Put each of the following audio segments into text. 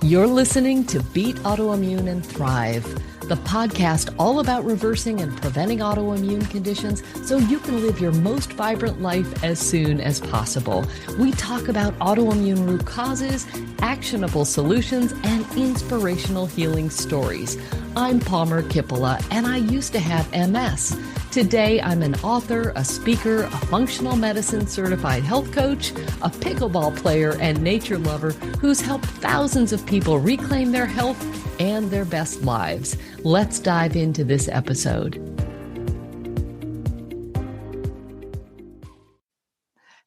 You're listening to Beat Autoimmune and Thrive, the podcast all about reversing and preventing autoimmune conditions so you can live your most vibrant life as soon as possible. We talk about autoimmune root causes, actionable solutions, and inspirational healing stories. I'm Palmer Kippola, and I used to have MS. Today, I'm an author, a speaker, a functional medicine certified health coach, a pickleball player, and nature lover who's helped thousands of people reclaim their health and their best lives. Let's dive into this episode.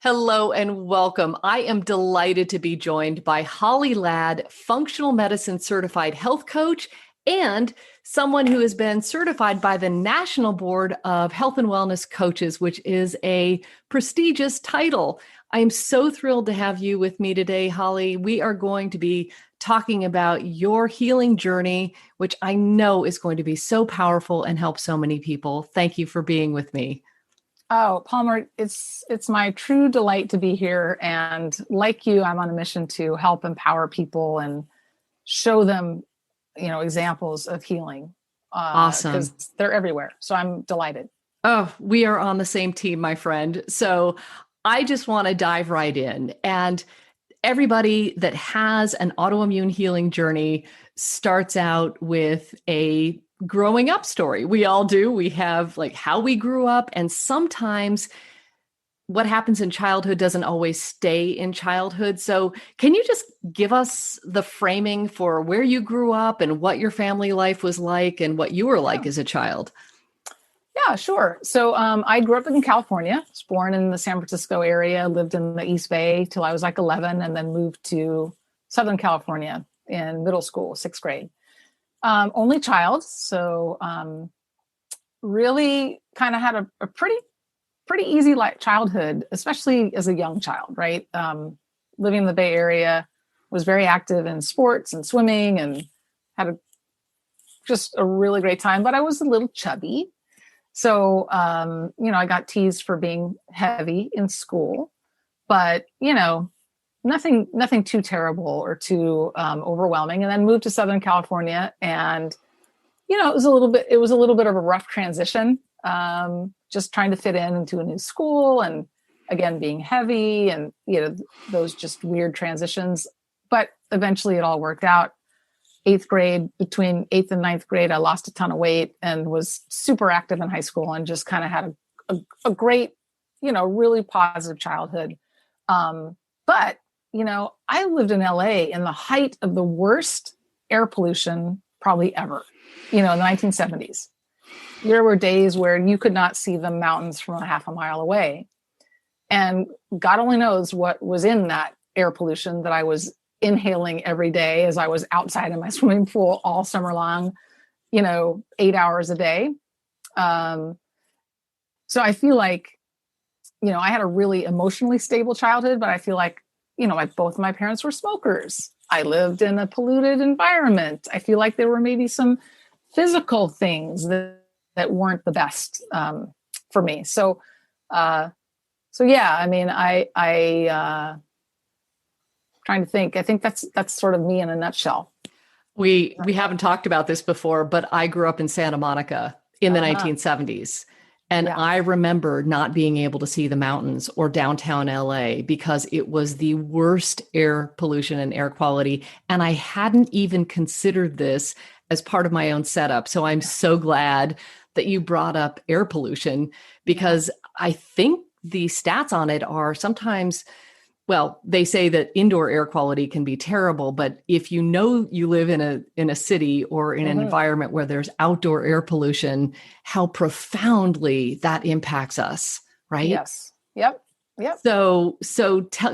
Hello and welcome. I am delighted to be joined by Holly Ladd, functional medicine certified health coach and someone who has been certified by the National Board of Health and Wellness Coaches, which is a prestigious title. I am so thrilled to have you with me today, Holly. We are going to be talking about your healing journey, which I know is going to be so powerful and help so many people. Thank you for being with me. Oh, Palmer, it's my true delight to be here. And like you, I'm on a mission to help empower people and show them examples of healing. Awesome. Because they're everywhere. So I'm delighted. Oh, we are on the same team, my friend. So I just want to dive right in. And everybody that has an autoimmune healing journey starts out with a growing up story. We all do. We have like how we grew up, and sometimes what happens in childhood doesn't always stay in childhood. So can you just give us the framing for where you grew up and what your family life was like and what you were like as a child? Yeah, sure. So I grew up in California. I was born in the San Francisco area, lived in the East Bay till I was like 11, and then moved to Southern California in middle school, 6th grade. Only child. So really kind of had a pretty easy childhood, especially as a young child, right? Living in the Bay Area, was very active in sports and swimming and had just a really great time, but I was a little chubby. So, I got teased for being heavy in school, but, nothing too terrible or too overwhelming. And then moved to Southern California, and, it was a little bit of a rough transition. Just trying to fit into a new school and again, being heavy and, those just weird transitions, but eventually it all worked out. 8th grade, between 8th and 9th grade, I lost a ton of weight and was super active in high school and just kind of had a great, really positive childhood. But, I lived in LA in the height of the worst air pollution probably ever, in the 1970s. There were days where you could not see the mountains from a half a mile away. And God only knows what was in that air pollution that I was inhaling every day as I was outside in my swimming pool all summer long, 8 hours a day. So I feel like, I had a really emotionally stable childhood, but I feel like, both of my parents were smokers. I lived in a polluted environment. I feel like there were maybe some physical things that weren't the best for me. So yeah, I mean, I trying to think. I think that's sort of me in a nutshell. We haven't talked about this before, but I grew up in Santa Monica in the 1970s. And I remember not being able to see the mountains or downtown LA because it was the worst air pollution and air quality. And I hadn't even considered this as part of my own setup. So I'm so glad that you brought up air pollution, because I think the stats on it are sometimes, well, they say that indoor air quality can be terrible, but if you live in a city or in an environment where there's outdoor air pollution, how profoundly that impacts us, right? Yes. Yep. So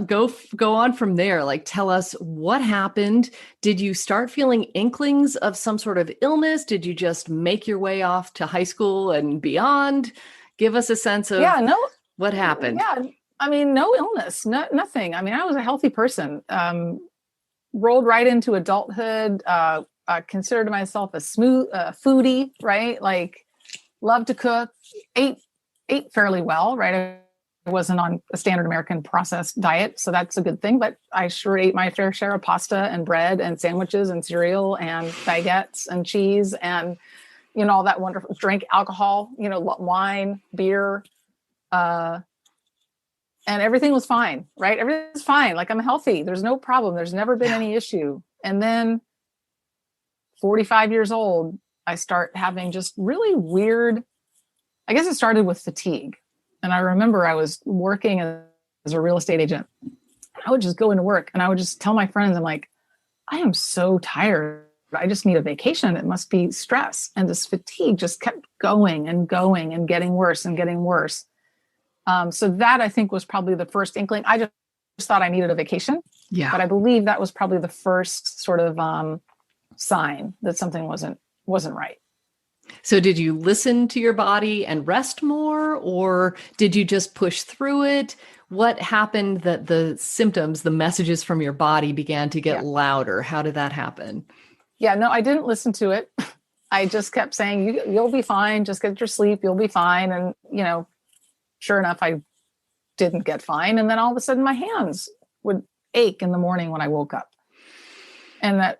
go on from there. Like, tell us what happened. Did you start feeling inklings of some sort of illness? Did you just make your way off to high school and beyond? Give us a sense of what happened. Yeah. I mean, no illness, nothing. I mean, I was a healthy person, rolled right into adulthood, considered myself a foodie, right? Like, loved to cook, ate fairly well, right? I wasn't on a standard American processed diet, so that's a good thing. But I sure ate my fair share of pasta and bread and sandwiches and cereal and baguettes and cheese and, all that wonderful, drank alcohol, wine, beer, and everything was fine, right? Everything's fine. Like, I'm healthy. There's no problem. There's never been any issue. And then 45 years old, I start having just really weird, I guess it started with fatigue. And I remember I was working as a real estate agent. I would just go into work and I would just tell my friends, I'm like, I am so tired. I just need a vacation. It must be stress. And this fatigue just kept going and going and getting worse and getting worse. So that, I think, was probably the first inkling. I just thought I needed a vacation. Yeah. But I believe that was probably the first sort of sign that something wasn't right. So did you listen to your body and rest more, or did you just push through it? What happened that the symptoms, the messages from your body began to get louder? How did that happen? Yeah, no, I didn't listen to it. I just kept saying, you'll be fine. Just get your sleep. You'll be fine. And, sure enough, I didn't get fine. And then all of a sudden my hands would ache in the morning when I woke up. And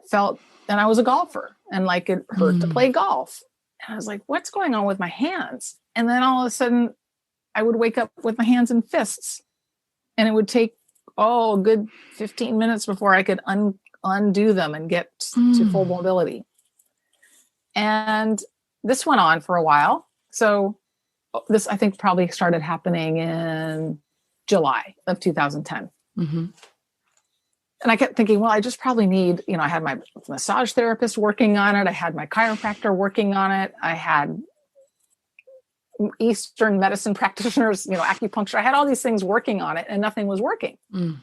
and I was a golfer, and like, it hurt to play golf. And I was like, what's going on with my hands? And then all of a sudden I would wake up with my hands in fists, and it would take, a good 15 minutes before I could undo them and get to full mobility. And this went on for a while. So this, I think, probably started happening in July of 2010. Mm-hmm. And I kept thinking, well, I just probably need, I had my massage therapist working on it. I had my chiropractor working on it. I had Eastern medicine practitioners, acupuncture. I had all these things working on it, and nothing was working. And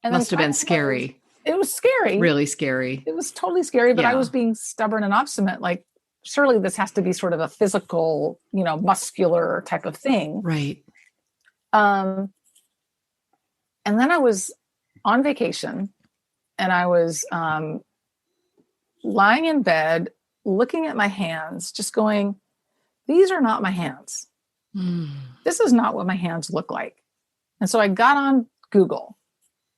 must have been scary. It was scary. Really scary. It was totally scary, but I was being stubborn and obstinate. Like, surely this has to be sort of a physical, muscular type of thing. Right. And then I was on vacation, and I was lying in bed, looking at my hands, just going, these are not my hands. This is not what my hands look like. And so I got on Google,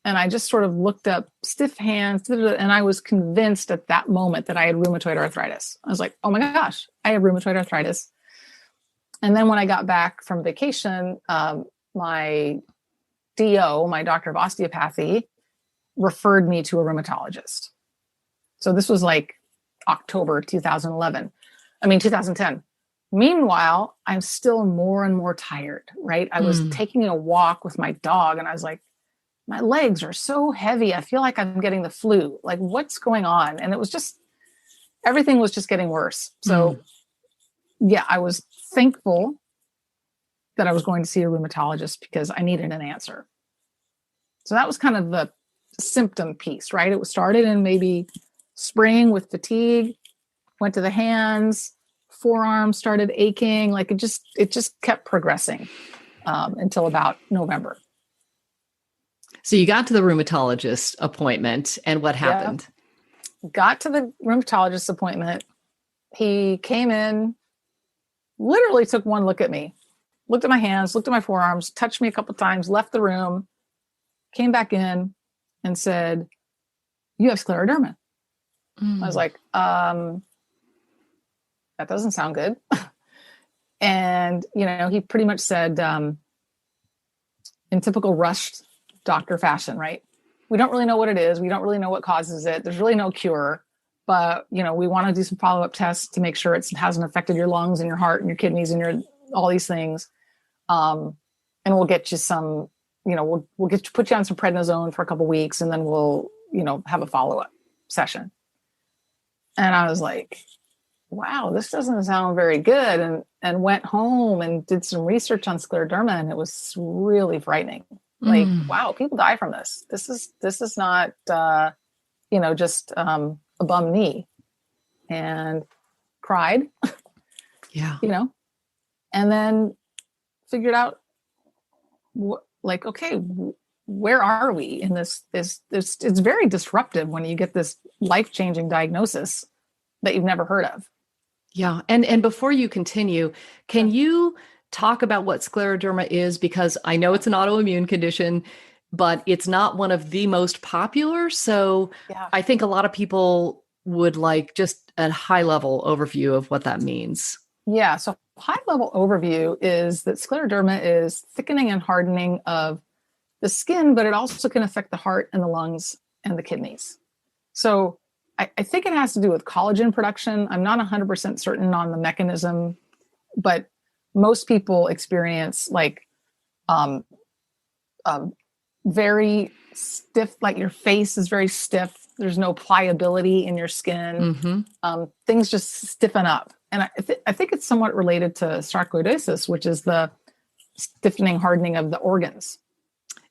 and I just sort of looked up stiff hands, and I was convinced at that moment that I had rheumatoid arthritis. I was like, oh my gosh, I have rheumatoid arthritis. And then when I got back from vacation, my DO, my doctor of osteopathy, referred me to a rheumatologist. So this was like October 2010. Meanwhile, I'm still more and more tired, right? I was taking a walk with my dog, and I was like, my legs are so heavy. I feel like I'm getting the flu. Like, what's going on? And it was just, everything was just getting worse. So I was thankful that I was going to see a rheumatologist because I needed an answer. So that was kind of the symptom piece, right? It was started in maybe spring with fatigue, went to the hands, forearms started aching. Like, it just kept progressing until about November. So you got to the rheumatologist appointment, and what happened? Got to the rheumatologist appointment. He came in, literally took one look at me, looked at my hands, looked at my forearms, touched me a couple of times, left the room, came back in and said, you have scleroderma. I was like, that doesn't sound good. And, he pretty much said, in typical rushed doctor fashion, right? We don't really know what it is. We don't really know what causes it. There's really no cure, but we want to do some follow-up tests to make sure it hasn't affected your lungs and your heart and your kidneys and all these things. And we'll get you some, we'll put you on some prednisone for a couple of weeks, and then we'll, have a follow-up session. And I was like, wow, this doesn't sound very good. And went home and did some research on scleroderma, and it was really frightening. Like, wow, people die from this. This is not, just a bum knee. And cried. Yeah. And then figured out, okay, where are we in this? It's very disruptive when you get this life-changing diagnosis that you've never heard of. Yeah. And before you continue, can you talk about what scleroderma is? Because I know it's an autoimmune condition, but it's not one of the most popular. So I think a lot of people would like just a high level overview of what that means. Yeah. So high level overview is that scleroderma is thickening and hardening of the skin, but it also can affect the heart and the lungs and the kidneys. So I think it has to do with collagen production. I'm not 100% certain on the mechanism, but most people experience like very stiff, like your face is very stiff. There's no pliability in your skin. Things just stiffen up. And I think it's somewhat related to sarcoidosis, which is the stiffening, hardening of the organs.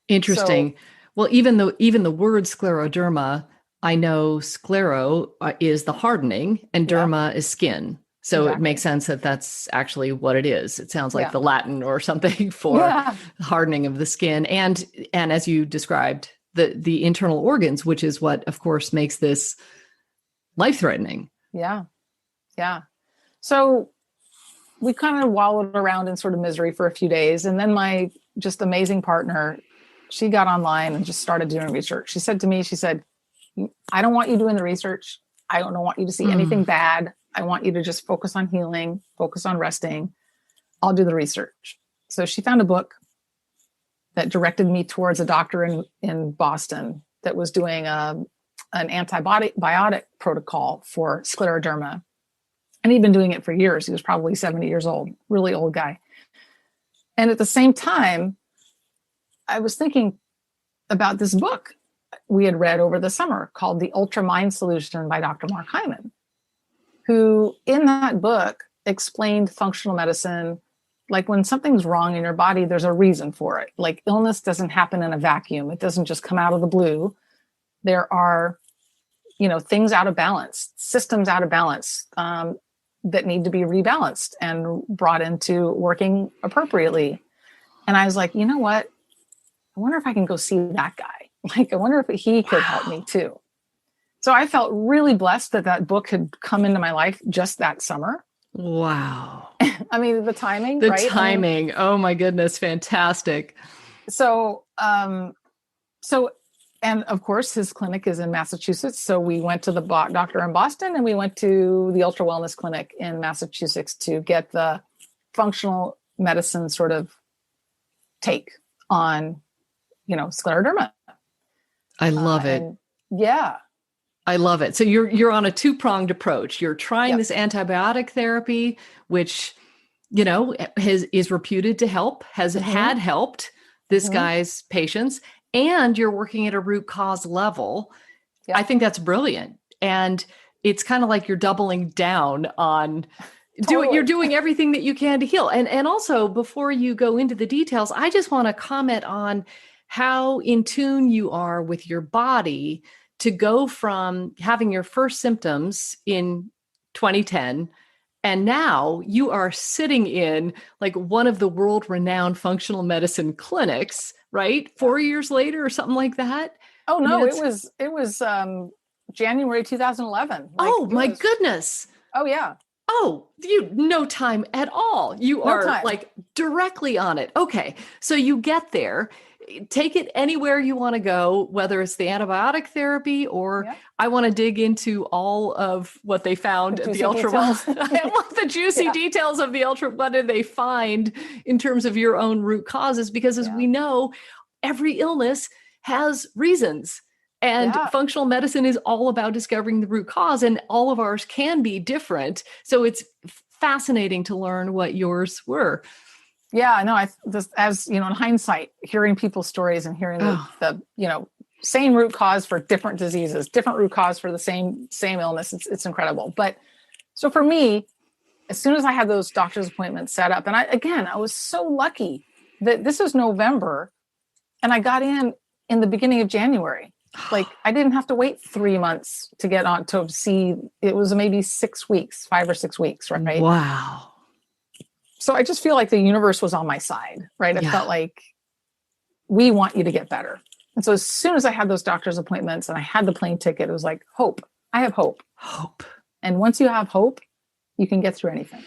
Interesting. So, well, even the word scleroderma, I know sclero is the hardening and derma is skin. So it makes sense that that's actually what it is. It sounds like the Latin or something for hardening of the skin. And as you described, the internal organs, which is what, of course, makes this life-threatening. Yeah. Yeah. So we kind of wallowed around in sort of misery for a few days. And then my just amazing partner, she got online and just started doing research. She said to me, I don't want you doing the research. I don't want you to see anything bad. I want you to just focus on healing, focus on resting. I'll do the research. So she found a book that directed me towards a doctor in Boston that was doing an antibiotic protocol for scleroderma. And he'd been doing it for years. He was probably 70 years old, really old guy. And at the same time, I was thinking about this book we had read over the summer called The UltraMind Solution by Dr. Mark Hyman, who in that book explained functional medicine. Like when something's wrong in your body, there's a reason for it. Like illness doesn't happen in a vacuum. It doesn't just come out of the blue. There are, things out of balance, systems out of balance that need to be rebalanced and brought into working appropriately. And I was like, you know what? I wonder if I can go see that guy. Like, I wonder if he could help me too. So I felt really blessed that book had come into my life just that summer. Wow. I mean, the timing, right? The timing. Oh my goodness. Fantastic. So, and of course his clinic is in Massachusetts. So we went to the doctor in Boston and we went to the UltraWellness clinic in Massachusetts to get the functional medicine sort of take on, scleroderma. I love it. Yeah. I love it. So you're on a two-pronged approach. You're trying this antibiotic therapy, which, is reputed to help, had helped this guy's patients, and you're working at a root cause level. I think that's brilliant. And it's kind of like you're doubling down on you're doing everything that you can to heal. And also, before you go into the details, I just want to comment on how in tune you are with your body to go from having your first symptoms in 2010, and now you are sitting in like one of the world-renowned functional medicine clinics, right? 4 years later or something like that. Oh no, it was January 2011. My goodness. Oh yeah. Oh, no time at all. You are like directly on it. Okay. So you get there. Take it anywhere you want to go, whether it's the antibiotic therapy or I want to dig into all of what they found at the UltraWellness. I want the juicy details of the what did they find in terms of your own root causes? Because as we know, every illness has reasons. And functional medicine is all about discovering the root cause, and all of ours can be different. So it's fascinating to learn what yours were. Yeah, no, in hindsight, hearing people's stories and hearing the same root cause for different diseases, different root cause for the same illness, it's incredible. But so for me, as soon as I had those doctor's appointments set up, and I was so lucky that this was November and I got in the beginning of January. Like I didn't have to wait 3 months to get on to see. It was maybe 6 weeks, 5 or 6 weeks, right? Wow. So I just feel like the universe was on my side, right? I felt like we want you to get better. And so as soon as I had those doctor's appointments and I had the plane ticket, it was like, hope. I have hope. Hope. And once you have hope, you can get through anything.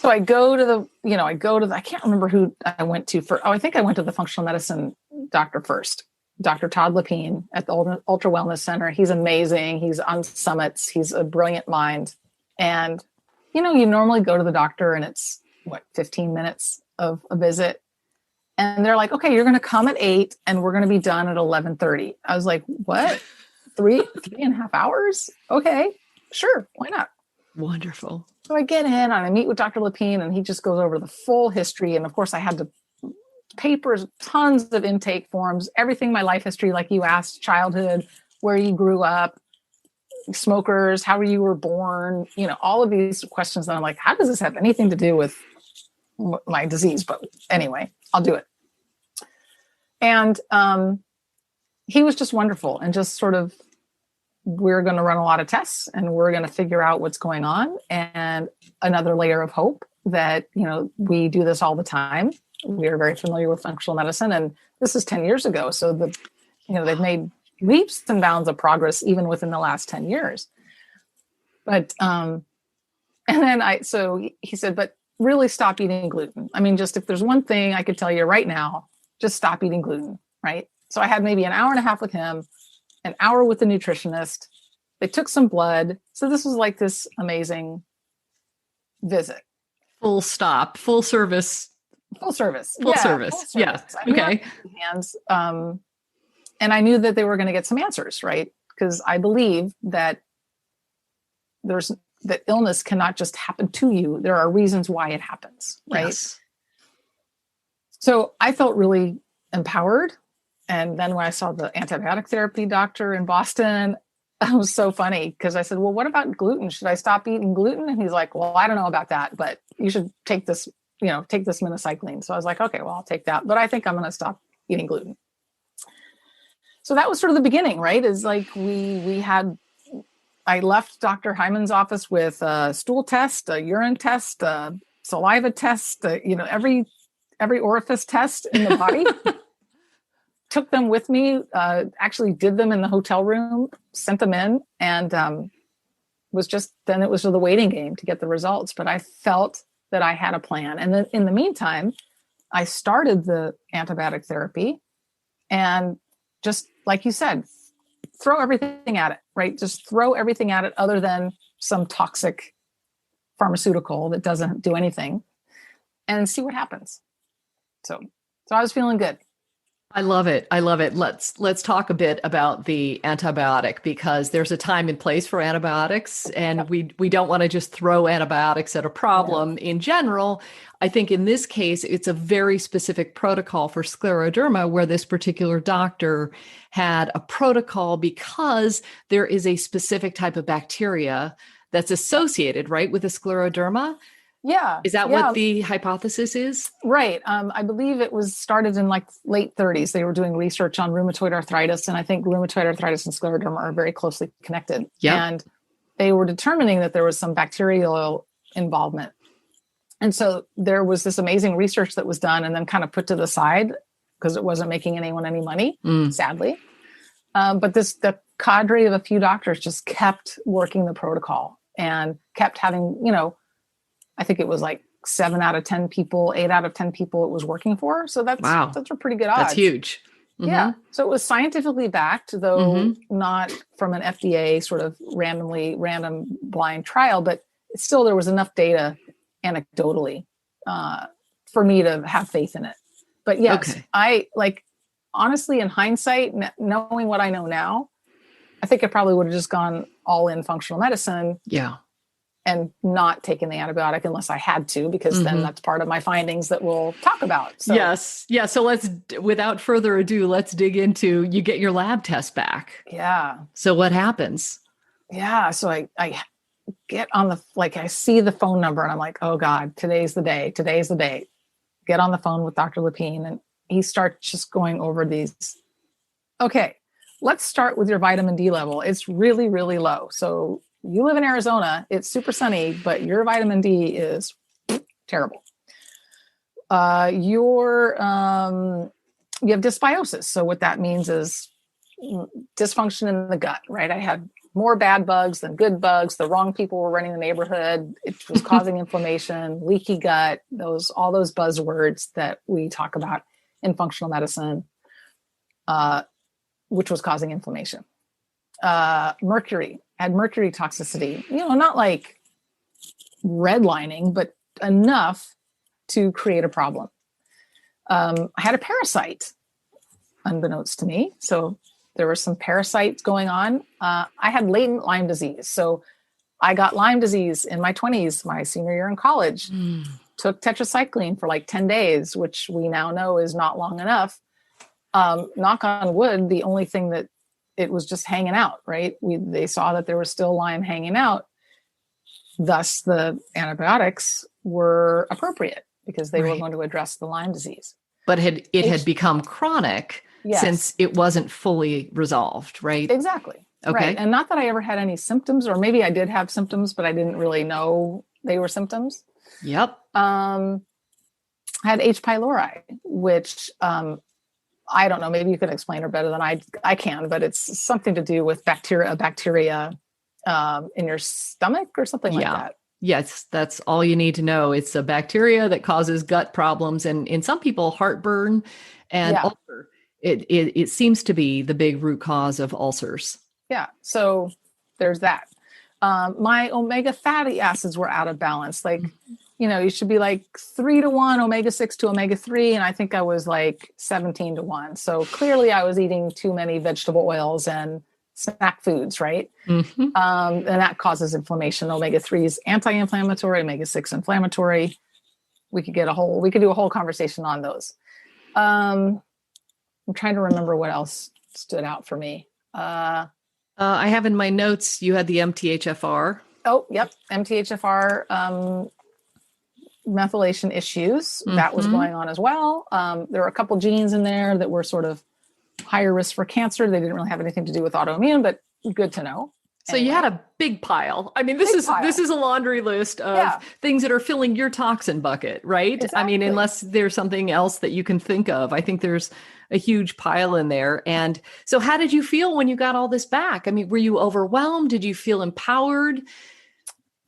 So I go to I can't remember who I went to for. Oh, I think I went to the functional medicine doctor first, Dr. Todd Lepine at the UltraWellness Center. He's amazing. He's on summits. He's a brilliant mind. And, you normally go to the doctor and it's 15 minutes of a visit. And they're like, okay, you're going to come at 8 and we're going to be done at 11:30. I was like, what? 3.5 hours? Okay, sure. Why not? Wonderful. So I get in and I meet with Dr. Lepine and he just goes over the full history. And of course I had the papers, tons of intake forms, everything, my life history, like you asked, childhood, where you grew up, smokers, how you were born, all of these questions. And I'm like, how does this have anything to do with my disease? But anyway, I'll do it. And he was just wonderful and just sort of, we're going to run a lot of tests and we're going to figure out what's going on. And another layer of hope that, we do this all the time. We are very familiar with functional medicine, and this is 10 years ago. So they've made leaps and bounds of progress even within the last 10 years. But, and then so he said, but really stop eating gluten. I mean, just if there's one thing I could tell you right now, just stop eating gluten. Right. So I had maybe an hour and a half with him, an hour with the nutritionist. They took some blood. So this was like this amazing visit. Full stop, full service. Full service. Full service. Yeah. Okay. Hands. And I knew that they were going to get some answers, right? Because I believe that that illness cannot just happen to you. There are reasons why it happens, right? Yes. So I felt really empowered. And then when I saw the antibiotic therapy doctor in Boston, it was so funny because I said, well, what about gluten? Should I stop eating gluten? And he's like, well, I don't know about that, but you should take this, take this minocycline. So I was like, okay, well, I'll take that, but I think I'm going to stop eating gluten. So that was sort of the beginning, right? Is like I left Dr. Hyman's office with a stool test, a urine test, a saliva test, every orifice test in the body. Took them with me, actually did them in the hotel room, sent them in, and then it was the waiting game to get the results. But I felt that I had a plan. And then in the meantime, I started the antibiotic therapy and just like you said, throw everything at it, right? Just throw everything at it other than some toxic pharmaceutical that doesn't do anything and see what happens. So I was feeling good. I love it. I love it. Let's talk a bit about the antibiotic because there's a time and place for antibiotics, and we don't want to just throw antibiotics at a problem in general. I think in this case, it's a very specific protocol for scleroderma where this particular doctor had a protocol because there is a specific type of bacteria that's associated, right, with the scleroderma. Yeah. Is that what the hypothesis is? Right. I believe it was started in like late 30s. They were doing research on rheumatoid arthritis. And I think rheumatoid arthritis and scleroderma are very closely connected. Yep. And they were determining that there was some bacterial involvement. And so there was this amazing research that was done and then kind of put to the side because it wasn't making anyone any money, sadly. But the cadre of a few doctors just kept working the protocol and kept having, I think it was like 7 out of 10 people, 8 out of 10 people it was working for. So that's a pretty good odds. That's huge. Mm-hmm. Yeah. So it was scientifically backed, though not from an FDA sort of random blind trial, but still there was enough data anecdotally for me to have faith in it. But yes, I honestly, in hindsight, knowing what I know now, I think I probably would have just gone all in functional medicine. Yeah. And not taking the antibiotic unless I had to, because then that's part of my findings that we'll talk about. So. Yes. Yeah. So without further ado, let's dig into, you get your lab test back. Yeah. So what happens? Yeah. So I get on I see the phone number and I'm like, oh God, today's the day. Get on the phone with Dr. Lepine and he starts just going over these. Okay, let's start with your vitamin D level. It's really, really low. So you live in Arizona, it's super sunny, but your vitamin D is terrible. You have dysbiosis. So what that means is dysfunction in the gut, right? I had more bad bugs than good bugs. The wrong people were running the neighborhood. It was causing inflammation, leaky gut, all those buzzwords that we talk about in functional medicine, which was causing inflammation. Mercury had mercury toxicity, not like redlining, but enough to create a problem. I had a parasite, unbeknownst to me. So there were some parasites going on. I had latent Lyme disease. So I got Lyme disease in my 20s, my senior year in college. Took tetracycline for like 10 days, which we now know is not long enough. Knock on wood, the only thing that it was just hanging out, right? They saw that there was still Lyme hanging out. Thus, the antibiotics were appropriate because they were going to address the Lyme disease. But it had become chronic since it wasn't fully resolved, right? Exactly. Okay. Right. And not that I ever had any symptoms, or maybe I did have symptoms, but I didn't really know they were symptoms. Yep. I had H. pylori, which I don't know, maybe you can explain it better than I can, but it's something to do with bacteria in your stomach or something like that. Yes, that's all you need to know. It's a bacteria that causes gut problems, and in some people, heartburn and ulcer. It seems to be the big root cause of ulcers. Yeah. So there's that. My omega fatty acids were out of balance. Like, you should be like 3-to-1 omega-6 to omega-3. And I think I was like 17-to-1. So clearly I was eating too many vegetable oils and snack foods, right? And that causes inflammation. Omega-3 is anti-inflammatory, omega-6 inflammatory. We could do a whole conversation on those. I'm trying to remember what else stood out for me. I have in my notes, you had the MTHFR. Oh, yep. MTHFR methylation issues. That was going on as well. There were a couple genes in there that were sort of higher risk for cancer. They didn't really have anything to do with autoimmune, but good to know. So you had a big pile. I mean, this is a laundry list of things that are filling your toxin bucket, right? Exactly. I mean, unless there's something else that you can think of. I think there's a huge pile in there. And so how did you feel when you got all this back? I mean, were you overwhelmed? Did you feel empowered?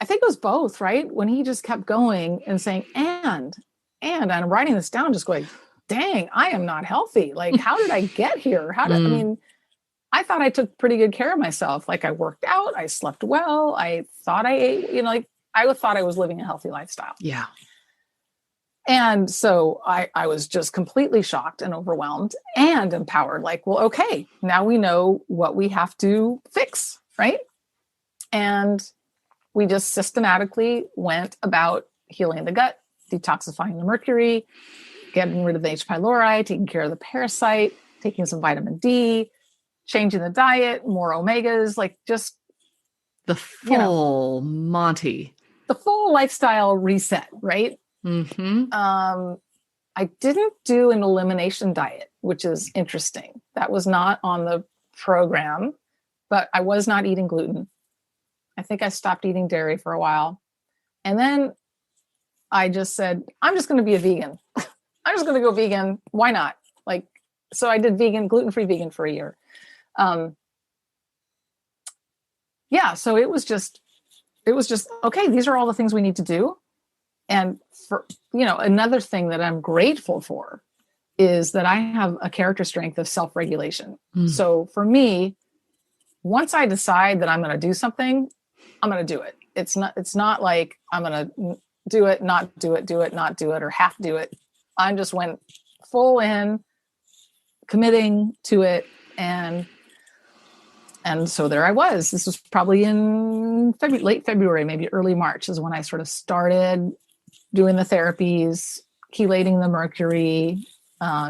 I think it was both, right? When he just kept going and saying, and I'm writing this down, just going, dang, I am not healthy. Like, how did I get here? I mean, I thought I took pretty good care of myself. Like, I worked out, I slept well. I thought I ate, I thought I was living a healthy lifestyle. Yeah. And so I was just completely shocked and overwhelmed and empowered. Like, well, okay, now we know what we have to fix, right? And we just systematically went about healing the gut, detoxifying the mercury, getting rid of the H. pylori, taking care of the parasite, taking some vitamin D, changing the diet, more omegas, like just the full Monty, the full lifestyle reset, right? I didn't do an elimination diet, which is interesting. That was not on the program, but I was not eating gluten. I think I stopped eating dairy for a while. And then I just said, I'm just going to be a vegan. I'm just going to go vegan. Why not? So I did gluten-free vegan for a year. So it was just, okay, these are all the things we need to do. And for, another thing that I'm grateful for is that I have a character strength of self-regulation. So for me, once I decide that I'm going to do something, I'm going to do it. It's not like I'm going to do it, not do it, not do it, or half do it. I just went full in, committing to it. And so there I was. This was probably in late February, maybe early March is when I sort of started doing the therapies, chelating the mercury,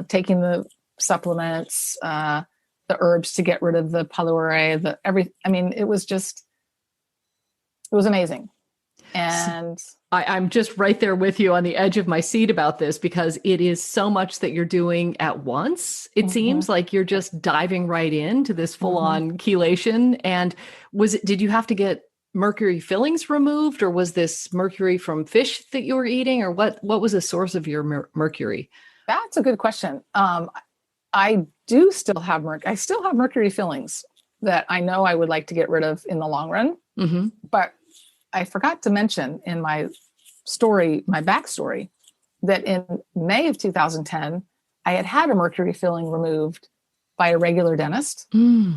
taking the supplements, the herbs to get rid of the pylori, it was amazing. And I'm just right there with you on the edge of my seat about this because it is so much that you're doing at once. It seems like you're just diving right into this full on chelation. And did you have to get mercury fillings removed, or was this mercury from fish that you were eating, or what was the source of your mercury? That's a good question. I do still have mercury. I still have mercury fillings, that I know I would like to get rid of in the long run. Mm-hmm. But I forgot to mention in my story, my backstory, that in May of 2010, I had a mercury filling removed by a regular dentist. And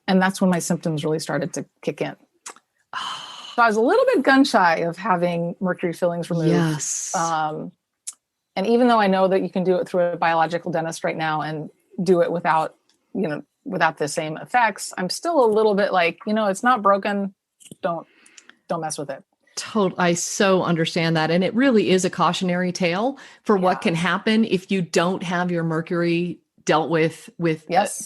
that's when my symptoms really started to kick in. So I was a little bit gun shy of having mercury fillings removed. Yes. And even though I know that you can do it through a biological dentist right now and do it without the same effects, I'm still a little bit like, it's not broken. Don't mess with it. I so understand that. And it really is a cautionary tale for what can happen if you don't have your mercury dealt with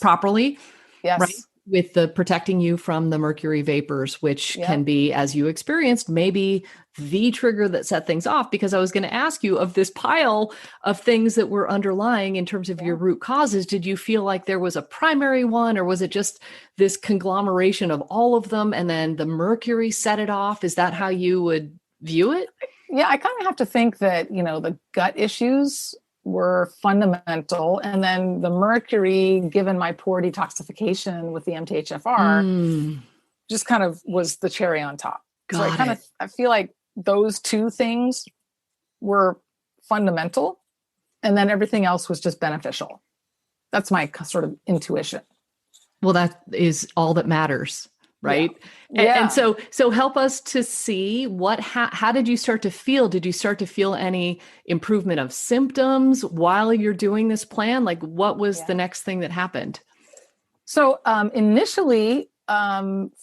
properly. Yes. Right? With the protecting you from the mercury vapors, which can be, as you experienced, maybe the trigger that set things off. Because I was going to ask you, of this pile of things that were underlying in terms of your root causes, did you feel like there was a primary one, or was it just this conglomeration of all of them and then the mercury set it off? Is that how you would view it? Yeah, I kind of have to think that, the gut issues were fundamental. And then the mercury, given my poor detoxification with the MTHFR, just kind of was the cherry on top. I feel like those two things were fundamental, and then everything else was just beneficial. That's my sort of intuition. Well, that is all that matters. Right. Yeah. And so help us to see how did you start to feel? Did you start to feel any improvement of symptoms while you're doing this plan? Like, what was the next thing that happened? So initially,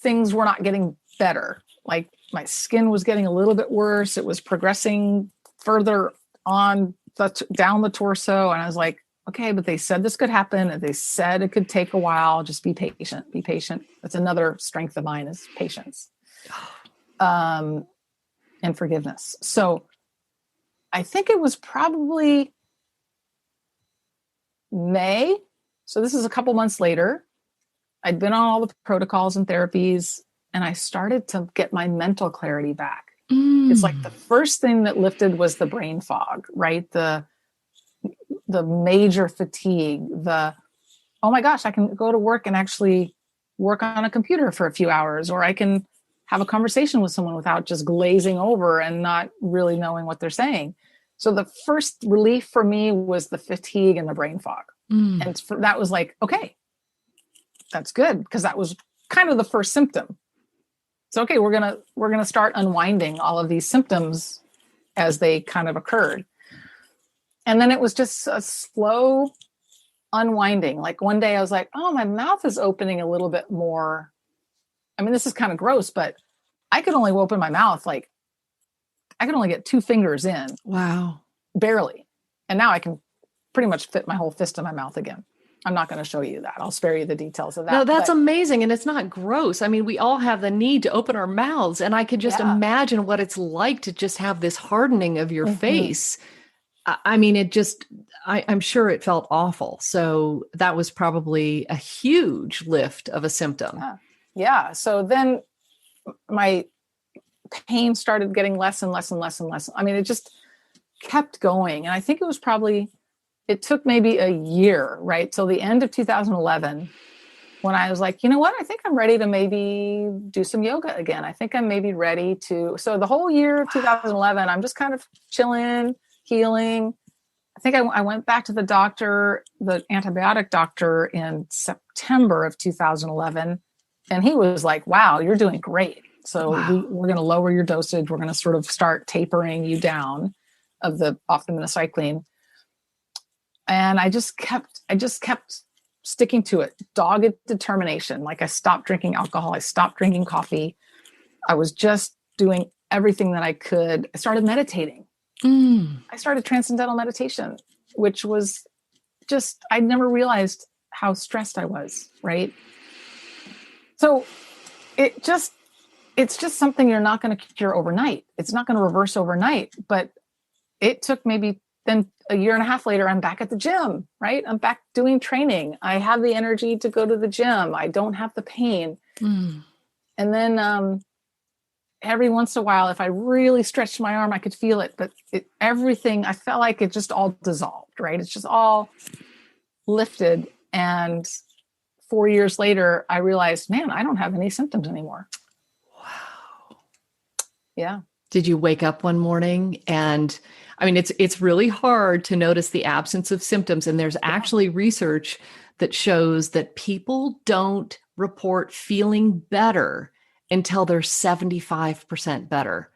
things were not getting better. Like, my skin was getting a little bit worse. It was progressing further on down the torso. And I was like, okay, but they said this could happen. And they said it could take a while. Just be patient. Be patient. That's another strength of mine, is patience, and forgiveness. So I think it was probably May. So this is a couple months later. I'd been on all the protocols and therapies, and I started to get my mental clarity back. It's like the first thing that lifted was the brain fog, right? The major fatigue, oh my gosh, I can go to work and actually work on a computer for a few hours, or I can have a conversation with someone without just glazing over and not really knowing what they're saying. So the first relief for me was the fatigue and the brain fog. And that was like, okay, that's good, because that was kind of the first symptom. So, okay, we're going to start unwinding all of these symptoms as they kind of occurred. And then it was just a slow unwinding. Like, one day I was like, oh, my mouth is opening a little bit more. I mean, this is kind of gross, but I could only open my mouth. Like, I could only get 2 fingers in. Wow. Barely. And now I can pretty much fit my whole fist in my mouth again. I'm not going to show you that. I'll spare you the details of that. No, that's amazing. And it's not gross. I mean, we all have the need to open our mouths. And I could just imagine what it's like to just have this hardening of your face. I mean, I'm sure it felt awful. So that was probably a huge lift of a symptom. Yeah. So then my pain started getting less and less and less and less. I mean, it just kept going. And I think it took maybe a year, right? Till the end of 2011, when I was like, you know what? I think I'm ready to maybe do some yoga again. I think I'm maybe ready to. So the whole year of 2011, I'm just kind of chilling, healing. I think I went back to the doctor, the antibiotic doctor, in September of 2011. And he was like, wow, you're doing great. So we're going to lower your dosage. We're going to sort of start tapering you down off the minocycline. And I just kept sticking to it. Dogged determination. Like, I stopped drinking alcohol. I stopped drinking coffee. I was just doing everything that I could. I started meditating. I started transcendental meditation, which was just, I never realized how stressed I was, right? So it's just something you're not going to cure overnight. It's not going to reverse overnight, but it took maybe then a year and a half later, I'm back at the gym, right? I'm back doing training. I have the energy to go to the gym. I don't have the pain. And then every once in a while, if I really stretched my arm, I could feel it. But everything, I felt like it just all dissolved, right? It's just all lifted. And 4 years later, I realized, man, I don't have any symptoms anymore. Wow. Yeah. Did you wake up one morning and I mean, it's really hard to notice the absence of symptoms. And there's actually research that shows that people don't report feeling better until they're 75% better.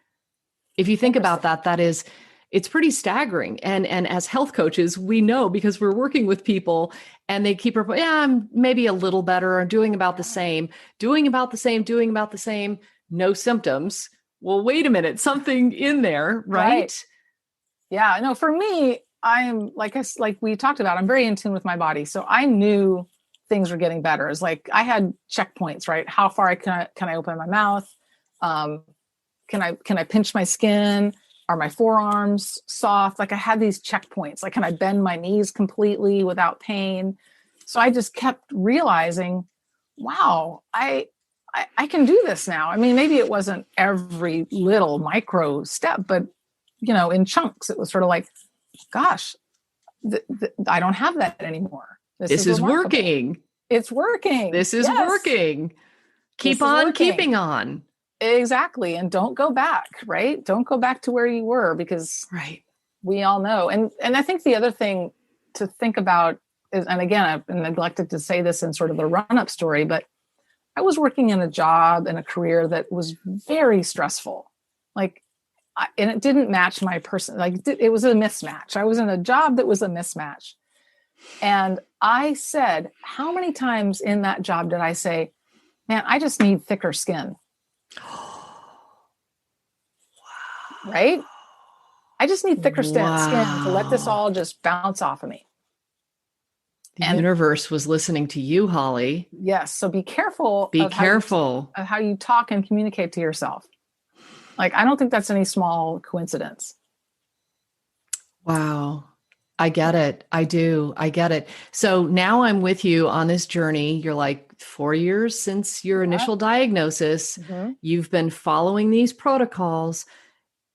If you think about that, it's pretty staggering. And as health coaches, we know because we're working with people and they keep reporting, yeah, I'm maybe a little better or doing about the same, no symptoms. Well, wait a minute, something in there, right? Yeah, no, for me, I'm like we talked about, I'm very in tune with my body. So I knew things were getting better. It's like I had checkpoints, right? How far can I open my mouth? Can I pinch my skin? Are my forearms soft? Like I had these checkpoints. Like, can I bend my knees completely without pain? So I just kept realizing, wow, I can do this now. I mean, maybe it wasn't every little micro step, but in chunks, it was sort of like, gosh, I don't have that anymore. This is working. It's working. This is working. Keep on keeping on. Exactly. And don't go back, right? Don't go back to where you were because we all know. And I think the other thing to think about is, and again, I've been neglected to say this in sort of the run-up story, but I was working in a job and a career that was very stressful. And it didn't match my person. It was a mismatch. I was in a job that was a mismatch. And I said, how many times in that job did I say, man, I just need thicker skin. Wow. Right? I just need thicker skin to let this all just bounce off of me. The universe was listening to you, Holly. Yes. So be careful. Of how you talk and communicate to yourself. I don't think that's any small coincidence. Wow. I get it. I do. I get it. So now I'm with you on this journey. You're like 4 years since your initial diagnosis. Mm-hmm. You've been following these protocols.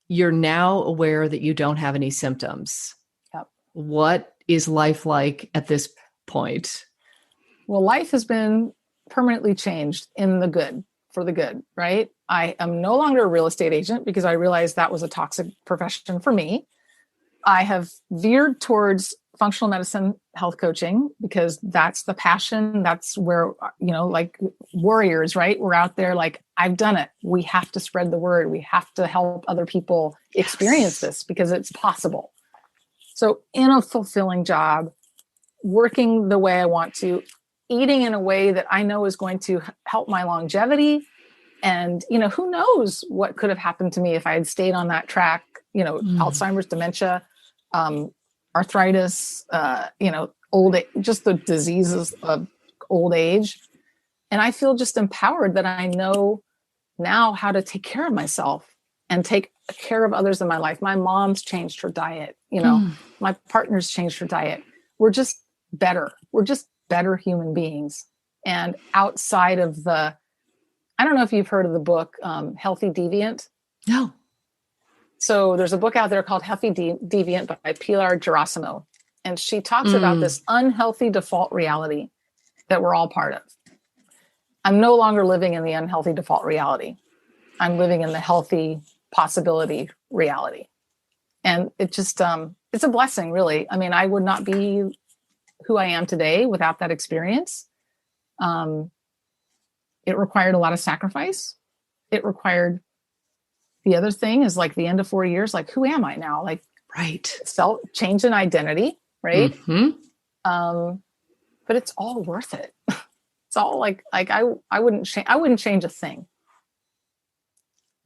You're now aware that you don't have any symptoms. Yep. What is life like at this point? Well, life has been permanently changed for the good, right? I am no longer a real estate agent because I realized that was a toxic profession for me. I have veered towards functional medicine health coaching because that's the passion. That's where, like warriors, right? We're out there like, I've done it. We have to spread the word. We have to help other people experience this because it's possible. So in a fulfilling job, working the way I want to, eating in a way that I know is going to help my longevity. And, who knows what could have happened to me if I had stayed on that track, Alzheimer's, dementia, arthritis, old age, just the diseases of old age. And I feel just empowered that I know now how to take care of myself and take care of others in my life. My mom's changed her diet, my partner's changed her diet. We're just better. We're just better human beings. And outside of I don't know if you've heard of the book, Healthy Deviant. No. So there's a book out there called Healthy Deviant by Pilar Gerasimo. And she talks about this unhealthy default reality that we're all part of. I'm no longer living in the unhealthy default reality. I'm living in the healthy possibility reality. And it just, it's a blessing, really. I mean, I would not be who I am today without that experience. It required a lot of sacrifice. It required, the other thing is like the end of 4 years, like, who am I now? Like, change in identity, right? Mm-hmm. But it's all worth it. It's all like I wouldn't change a thing.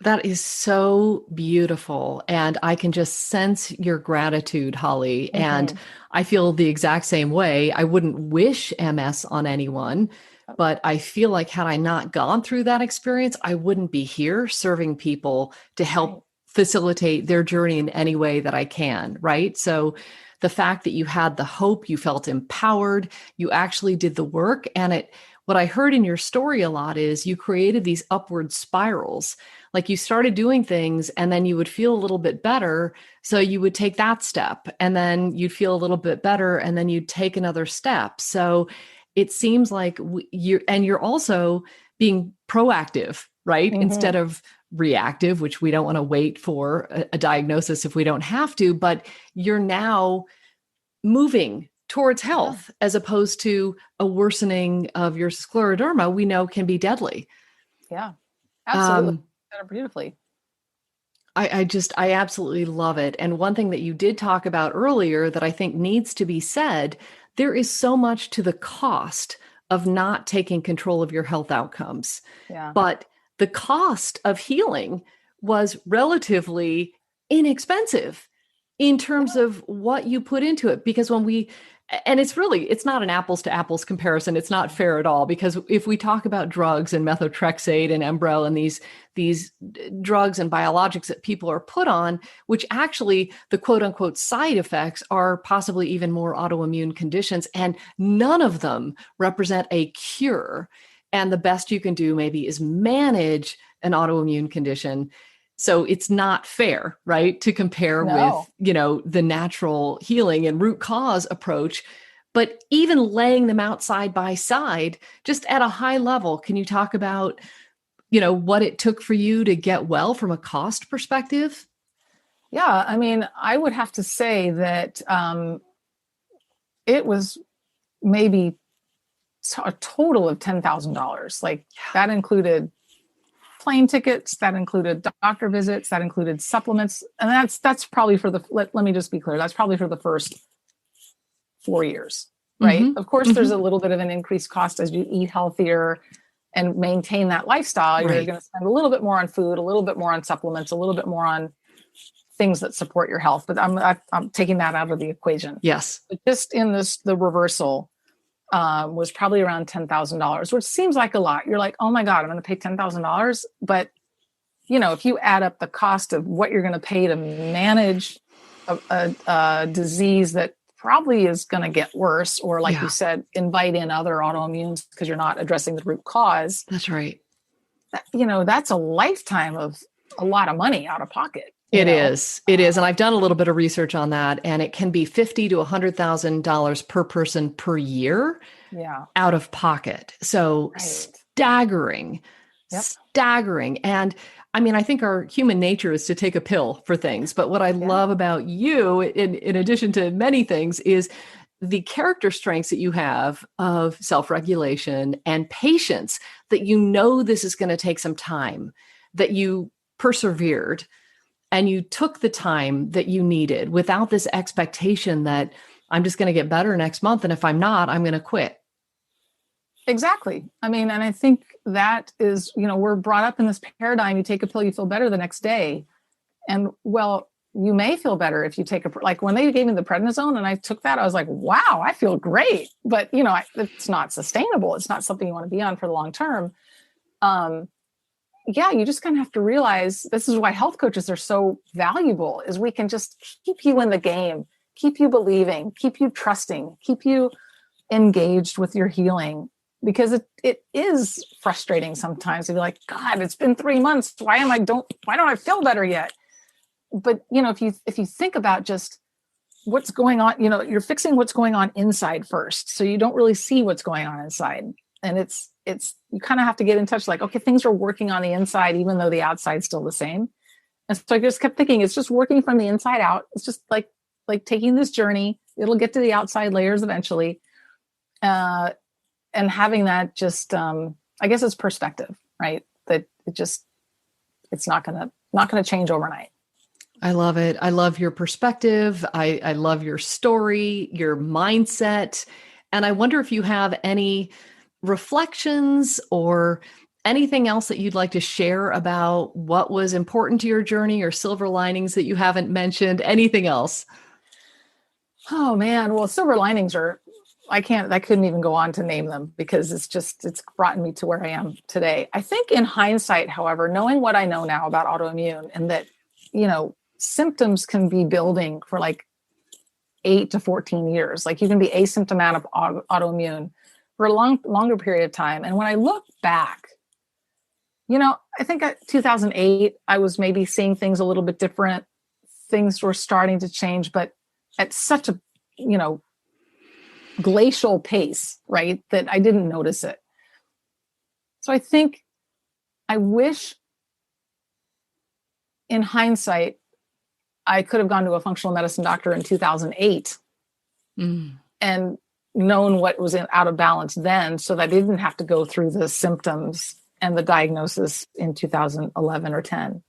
That is so beautiful. And I can just sense your gratitude, Holly. Mm-hmm. And I feel the exact same way. I wouldn't wish MS on anyone, but I feel like had I not gone through that experience, I wouldn't be here serving people to help facilitate their journey in any way that I can, right? So the fact that you had the hope, you felt empowered, you actually did the work. And what I heard in your story a lot is you created these upward spirals. Like you started doing things and then you would feel a little bit better. So you would take that step and then you'd feel a little bit better and then you'd take another step. So it seems like you're also being proactive, right? Mm-hmm. Instead of reactive, which we don't want to wait for a diagnosis if we don't have to, but you're now moving towards health as opposed to a worsening of your scleroderma, we know can be deadly. Yeah, absolutely. Said it beautifully. I absolutely love it. And one thing that you did talk about earlier that I think needs to be said, there is so much to the cost of not taking control of your health outcomes. Yeah. But the cost of healing was relatively inexpensive in terms of what you put into it. Because it's not an apples to apples comparison. It's not fair at all, because if we talk about drugs and methotrexate and Enbrel and these drugs and biologics that people are put on, which actually the quote unquote side effects are possibly even more autoimmune conditions, and none of them represent a cure. And the best you can do maybe is manage an autoimmune condition. So it's not fair, right, to compare with, the natural healing and root cause approach. But even laying them out side by side, just at a high level, can you talk about, what it took for you to get well from a cost perspective? Yeah, I mean, I would have to say that it was maybe a total of $10,000. Like that included plane tickets, that included doctor visits, that included supplements. And that's probably let me just be clear. That's probably for the first 4 years, right? Mm-hmm. Of course, there's a little bit of an increased cost as you eat healthier and maintain that lifestyle. You're going to spend a little bit more on food, a little bit more on supplements, a little bit more on things that support your health. But I'm taking that out of the equation. Yes. But just in the reversal, was probably around $10,000, which seems like a lot. You're like, oh my God, I'm going to pay $10,000. But, if you add up the cost of what you're going to pay to manage a disease that probably is going to get worse, or like you said, invite in other autoimmunes because you're not addressing the root cause. That's right. That's a lifetime of a lot of money out of pocket. It is. And I've done a little bit of research on that, and it can be $50,000 to $100,000 per person per year out of pocket. So staggering. And I mean, I think our human nature is to take a pill for things. But what I love about you, in addition to many things, is the character strengths that you have of self-regulation and patience, that this is going to take some time, that you persevered. And you took the time that you needed without this expectation that I'm just going to get better next month. And if I'm not, I'm going to quit. Exactly. I mean, and I think that is, we're brought up in this paradigm. You take a pill, you feel better the next day. And well, you may feel better if you take like when they gave me the prednisone and I took that, I was like, wow, I feel great. But, it's not sustainable. It's not something you want to be on for the long term. You just kind of have to realize this is why health coaches are so valuable, is we can just keep you in the game, keep you believing, keep you trusting, keep you engaged with your healing, because it is frustrating sometimes to be like, God, it's been 3 months. Why don't I feel better yet? But, if you think about just what's going on, you're fixing what's going on inside first. So you don't really see what's going on inside. And it's you kind of have to get in touch, like, okay, things are working on the inside, even though the outside's still the same. And so I just kept thinking, it's just working from the inside out. It's just like taking this journey. It'll get to the outside layers eventually. And having that just, I guess it's perspective, right? That it's not going to change overnight. I love it. I love your perspective. I love your story, your mindset. And I wonder if you have any reflections or anything else that you'd like to share about what was important to your journey, or silver linings that you haven't mentioned, anything else? Oh man. Well, silver linings I couldn't even go on to name them, because it's brought me to where I am today. I think in hindsight, however, knowing what I know now about autoimmune, and that, symptoms can be building for like 8 to 14 years. Like you can be asymptomatic autoimmune for a longer period of time. And when I look back, I think 2008, I was maybe seeing things a little bit different. Things were starting to change, but at such a, glacial pace, right? That I didn't notice it. So I wish in hindsight, I could have gone to a functional medicine doctor in 2008 and known what was out of balance then, so that I didn't have to go through the symptoms and the diagnosis in 2011 or 10.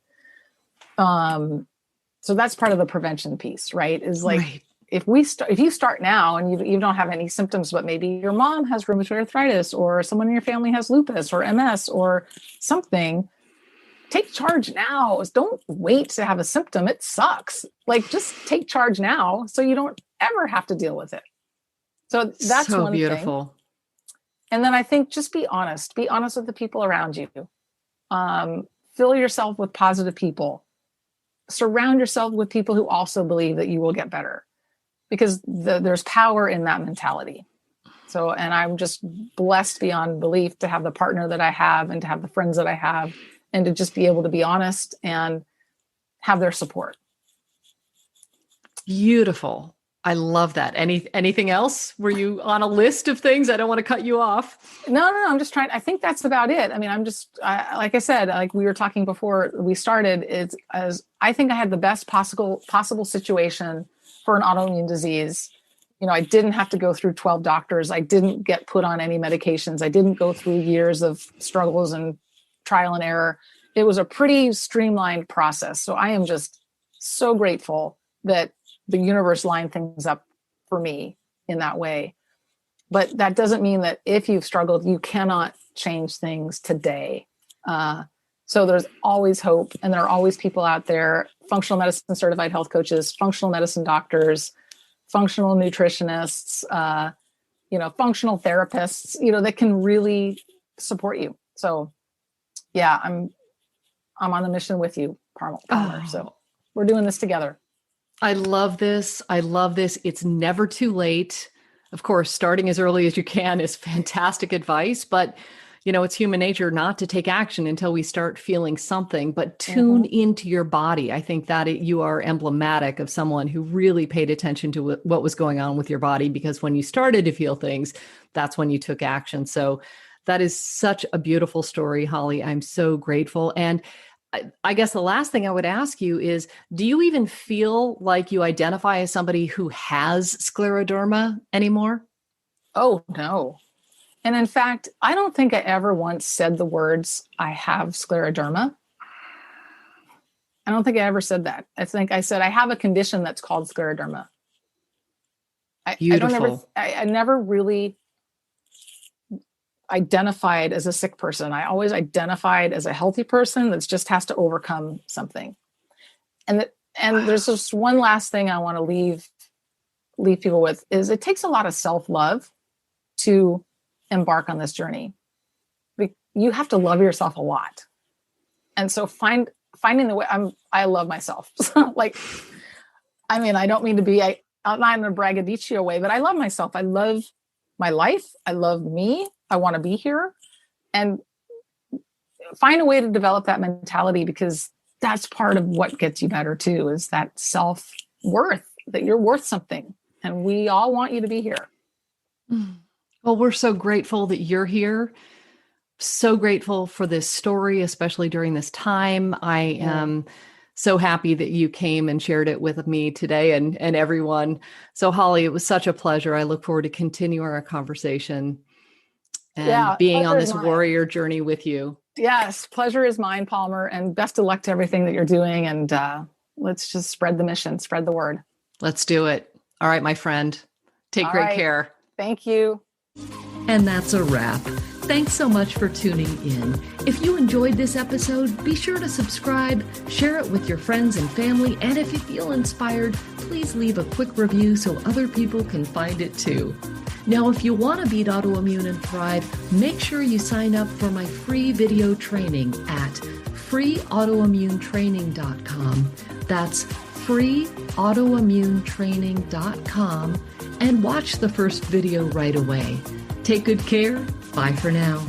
So that's part of the prevention piece, right? Is like, right. If you start now and you don't have any symptoms, but maybe your mom has rheumatoid arthritis or someone in your family has lupus or MS or something, take charge now. Don't wait to have a symptom. It sucks. Like, just take charge now so you don't ever have to deal with it. So that's so one beautiful thing. And then I think just be honest with the people around you. Fill yourself with positive people. Surround yourself with people who also believe that you will get better, because there's power in that mentality. So, and I'm just blessed beyond belief to have the partner that I have and to have the friends that I have and to just be able to be honest and have their support. Beautiful. I love that. Anything else? Were you on a list of things? I don't want to cut you off. No. I'm just trying. I think that's about it. I mean, like I said, like we were talking before we started, I think I had the best possible situation for an autoimmune disease. You know, I didn't have to go through 12 doctors. I didn't get put on any medications. I didn't go through years of struggles and trial and error. It was a pretty streamlined process. So I am just so grateful that the universe lined things up for me in that way. But that doesn't mean that if you've struggled, you cannot change things today. So there's always hope, and there are always people out there, functional medicine certified health coaches, functional medicine doctors, functional nutritionists, functional therapists, that can really support you. So yeah, I'm on a mission with you, Palmer. Oh. So we're doing this together. I love this. It's never too late. Of course, starting as early as you can is fantastic advice, but it's human nature not to take action until we start feeling something, but tune into your body. I think that you are emblematic of someone who really paid attention to what was going on with your body, because when you started to feel things, that's when you took action. So that is such a beautiful story, Holly. I'm so grateful. And I guess the last thing I would ask you is, do you even feel like you identify as somebody who has scleroderma anymore? Oh, no. And in fact, I don't think I ever once said the words, I have scleroderma. I don't think I ever said that. I think I said, I have a condition that's called scleroderma. Beautiful. I never really identified as a sick person. I always identified as a healthy person that just has to overcome something. And there's just one last thing I want to leave people with is it takes a lot of self-love to embark on this journey. You have to love yourself a lot. And so finding the way, I love myself. I don't mean to be, I'm not in a braggadocio way, but I love myself. I love my life. I love me. I want to be here, and find a way to develop that mentality, because that's part of what gets you better too, is that self-worth, that you're worth something, and we all want you to be here. Well, we're so grateful that you're here. So grateful for this story, especially during this time. I am so happy that you came and shared it with me today and everyone. So Holly, it was such a pleasure. I look forward to continuing our conversation and being on this warrior journey with you. Yes, pleasure is mine, Palmer, and best of luck to everything that you're doing. And let's just spread the mission, spread the word. Let's do it. All right, my friend. Take great care. Thank you. And that's a wrap. Thanks so much for tuning in. If you enjoyed this episode, be sure to subscribe, share it with your friends and family, and if you feel inspired, please leave a quick review so other people can find it too. Now, if you want to beat autoimmune and thrive, make sure you sign up for my free video training at freeautoimmunetraining.com. That's freeautoimmunetraining.com, and watch the first video right away. Take good care. Bye for now.